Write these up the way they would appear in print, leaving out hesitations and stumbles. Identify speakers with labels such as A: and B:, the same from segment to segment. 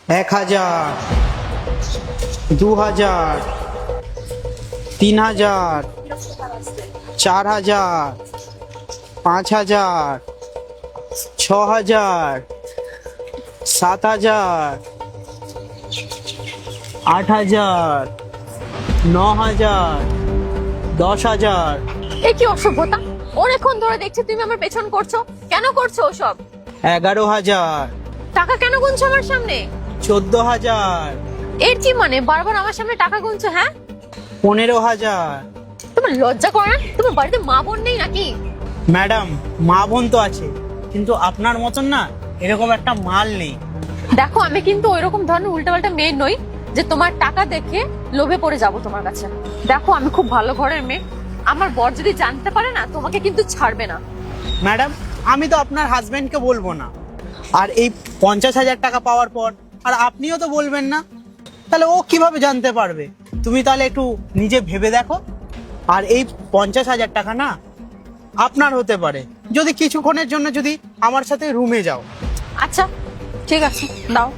A: 1000, 2000, 3000, 4000, 5000, 6000, 7000, 8000, 9000, 10,000।
B: এ কি অসভ্যতা! অনেকক্ষণ ধরে দেখছি তুমি আমার পেছন করছো। কেন করছো ওসব?
A: 11,000,
B: টাকা কেন গুনছো আমার সামনে?
A: 14,000,
B: এর কি মানে বারবার আমার সামনে টাকা গুনছো? হ্যাঁ,
A: 15,000।
B: তোমার লজ্জা করে না? তোমার বাড়িতে মা বোন নেই নাকি?
A: ম্যাডাম, মা বোন তো আছে, কিন্তু আপনার মতন না এরকম একটা মাল নেই।
B: দেখো, আমি কিন্তু ওইরকম ধরনের উল্টাপাল্টা মেয়ে নই যে তোমার টাকা দেখে লোভে পড়ে যাব তোমার কাছে। দেখো, আমি খুব ভালো ঘরের মেয়ে। আমার বর যদি জানতে পারে না, তোমাকে কিন্তু ছাড়বে না।
A: ম্যাডাম, আমি তো আপনার হাজবেন্ডকে বলবো না। আর এই 50,000 টাকা পাওয়ার পর আর আপনিও তো বলবেন না, তাহলে ও কিভাবে জানতে পারবে? তুমি তাহলে একটু নিজে ভেবে দেখো। আর এই 50,000 টাকা না আপনার হতে পারে যদি কিছুক্ষণের জন্য যদি আমার সাথে রুমে যাও।
B: আচ্ছা, ঠিক আছে, দাও।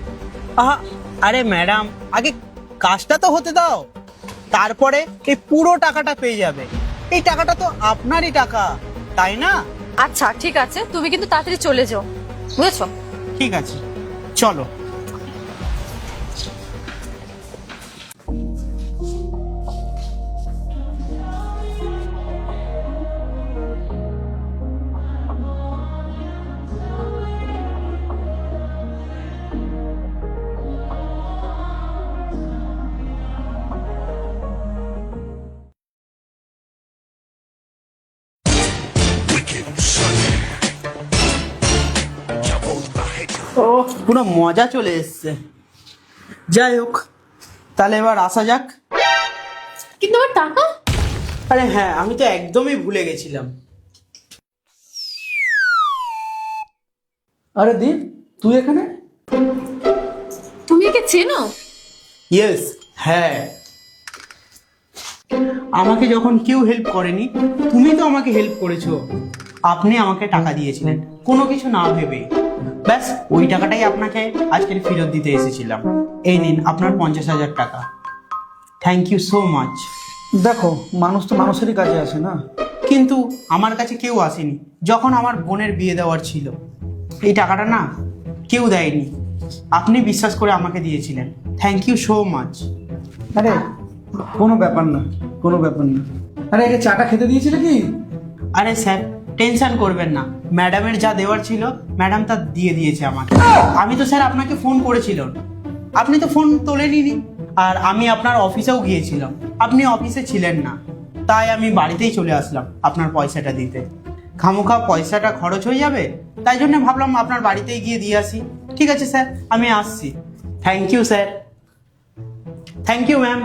A: আহা, আরে ম্যাডাম, আগে কাজটা তো হতে দাও, তারপরে এই পুরো টাকাটা পেয়ে যাবে। এই টাকাটা তো আপনারই টাকা, তাই না?
B: আচ্ছা, ঠিক আছে, তুমি কিন্তু তাড়াতাড়ি চলে যাও, বুঝেছো?
A: ঠিক আছে, চলো। ও, পুরো মজা চলে এসছে। যাই হোক, তাহলে এবার আসা যাক।
B: কিন্তু আমার টাকা?
A: আরে হ্যাঁ, আমি তো একদমই ভুলে গেছিলাম।
C: আরে দীপ, তুই এখানে?
B: তুমি একে চেনো?
A: ইয়েস, হ্যাঁ। আমাকে যখন কেউ হেল্প করেনি, তুমি তো আমাকে হেল্প করেছো। আপনি আমাকে টাকা দিয়েছিলেন কোনো কিছু না ভেবে। ব্যাস ওই টাকাটাই আপনাকে আজকে ফেরত দিতে এসেছিলাম। এই নিন আপনার 50,000 টাকা। Thank you so much.
C: দেখো, মানুষ তো মানুষেরই কাছে আসে না।
A: কিন্তু আমার কাছে কেউ আসেনি যখন আমার বোনের বিয়ে দেওয়ার ছিল। এই টাকাটা না কেউ দেয়নি, আপনি বিশ্বাস করে আমাকে দিয়েছিলেন। Thank you so much.
C: আরে কোনো ব্যাপার না, কোনো ব্যাপার না। আরে একে চাটা খেতে দিয়েছিলে কি?
A: আরে স্যার, টেনশন করবেন না, ম্যাডামের যা দেওয়ার ছিল ম্যাডাম তা দিয়ে দিয়েছে আমাকে। আমি তো স্যার আপনাকে ফোন করেছিলাম, আপনি তো ফোন তোলেননি। আর আমি আপনার অফিসেও গিয়েছিলাম, আপনি অফিসে ছিলেন না, তাই আমি বাড়িতেই চলে আসলাম আপনার পয়সাটা দিতে। খামোখা পয়সাটা খরচ হয়ে যাবে, তাই জন্য ভাবলাম আপনার বাড়িতেই গিয়ে দিয়ে আসি। ঠিক আছে স্যার, আমি আসছি। Thank you sir. Thank you ma'am.